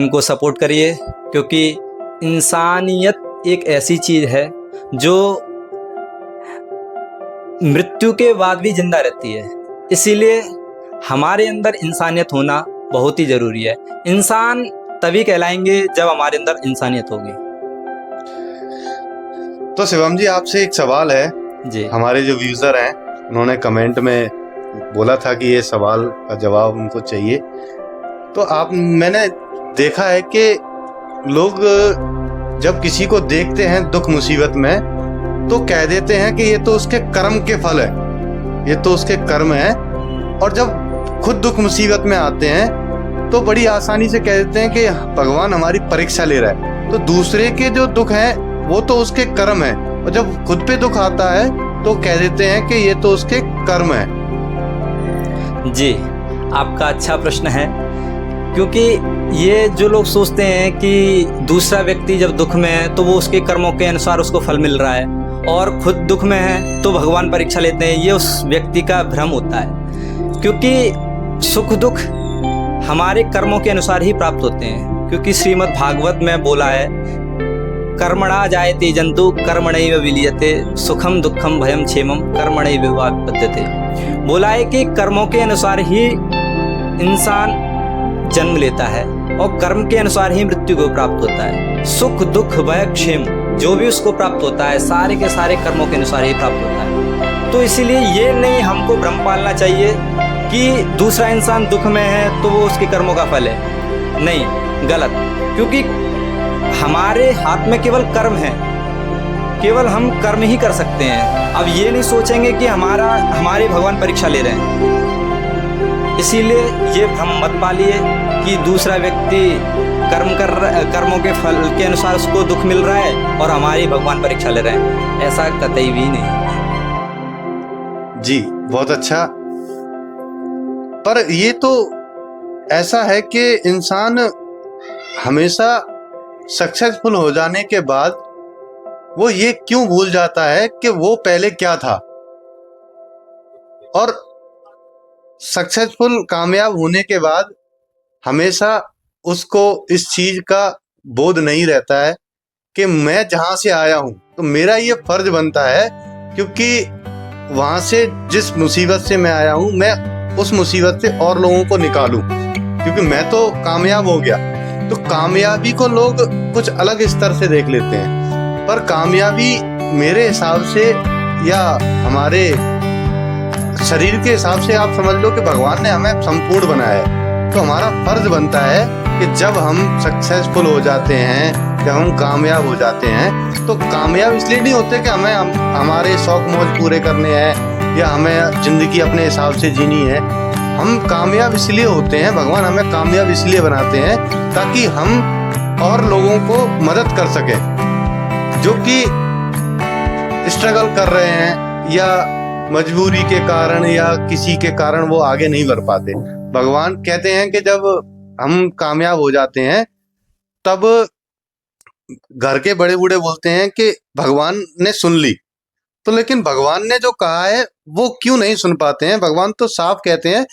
इनको सपोर्ट करिए, क्योंकि इंसानियत एक ऐसी चीज़ है जो मृत्यु के बाद भी जिंदा रहती है। इसीलिए हमारे अंदर इंसानियत होना बहुत ही ज़रूरी है। इंसान तभी कहलाएंगे जब हमारे अंदर इंसानियत होगी। तो शिवम जी, आपसे एक सवाल है जी। हमारे जो व्यूज़र हैं उन्होंने कमेंट में बोला था कि ये सवाल का जवाब उनको चाहिए। तो मैंने देखा है कि लोग जब किसी को देखते हैं दुख मुसीबत में तो कह देते हैं कि ये तो उसके कर्म के फल है, ये तो उसके कर्म है। और जब खुद दुख मुसीबत में आते हैं तो बड़ी आसानी से कह देते हैं कि भगवान हमारी परीक्षा ले रहा है। तो दूसरे के जो दुख है वो तो उसके कर्म है, और जब खुद पे दुख आता है तो कह देते हैं कि ये तो उसके कर्म है। जी, आपका अच्छा प्रश्न है, क्योंकि ये जो लोग सोचते हैं कि दूसरा व्यक्ति जब दुख में है तो वो उसके कर्मों के अनुसार उसको फल मिल रहा है, और खुद दुख में है तो भगवान परीक्षा लेते हैं, ये उस व्यक्ति का भ्रम होता है। क्योंकि सुख दुख हमारे कर्मों के अनुसार ही प्राप्त होते हैं। क्योंकि श्रीमद् भागवत में बोला है, कर्मणा जायते जंतु कर्मणैव विलीयते, सुखम दुखम भयम क्षेमम कर्मणैव विपद्यते। बोला है कि कर्मों के अनुसार ही इंसान जन्म लेता है और कर्म के अनुसार ही मृत्यु को प्राप्त होता है। सुख दुख भय क्षेम जो भी उसको प्राप्त होता है सारे के सारे कर्मों के अनुसार ही प्राप्त होता है। तो इसीलिए ये नहीं हमको भ्रम पालना चाहिए कि दूसरा इंसान दुख में है तो वो उसके कर्मों का फल है। नहीं, गलत। क्योंकि हमारे हाथ में केवल कर्म है, केवल हम कर्म ही कर सकते हैं। अब ये नहीं सोचेंगे कि हमारे भगवान परीक्षा ले रहे हैं। इसीलिए ये भ्रम मत पालिए कि दूसरा व्यक्ति कर्मों के फल के अनुसार उसको दुख मिल रहा है और हमारी भगवान परीक्षा ले रहे हैं। ऐसा कतई भी नहीं। जी, बहुत अच्छा। पर ये तो ऐसा है कि इंसान हमेशा सक्सेसफुल हो जाने के बाद वो ये क्यों भूल जाता है कि वो पहले क्या था, और सक्सेसफुल कामयाब होने के बाद हमेशा उसको इस चीज का बोध नहीं रहता है कि मैं जहां से आया हूं तो मेरा ये फर्ज बनता है, क्योंकि वहां से जिस मुसीबत से मैं आया हूं मैं उस मुसीबत से और लोगों को निकालूं, क्योंकि मैं तो कामयाब हो गया। तो कामयाबी को लोग कुछ अलग स्तर से देख लेते हैं, पर कामयाबी मेरे हिसाब से या हमारे शरीर के हिसाब से आप समझ लो कि भगवान ने हमें संपूर्ण बनाया है। तो हमारा फर्ज बनता है कि जब हम सक्सेसफुल हो जाते हैं, जब हम कामयाब हो जाते हैं, तो कामयाब इसलिए नहीं होते कि हमें हमारे शौक मौज पूरे करने हैं या हमें जिंदगी अपने हिसाब से जीनी है। हम कामयाब इसलिए होते हैं, भगवान हमें कामयाब इसलिए बनाते हैं ताकि हम और लोगों को मदद कर सकें जो कि स्ट्रगल कर रहे हैं या मजबूरी के कारण या किसी के कारण वो आगे नहीं बढ़ पाते। भगवान कहते हैं कि जब हम कामयाब हो जाते हैं तब घर के बड़े बूढ़े बोलते हैं कि भगवान ने सुन ली। तो लेकिन भगवान ने जो कहा है वो क्यों नहीं सुन पाते हैं? भगवान तो साफ कहते हैं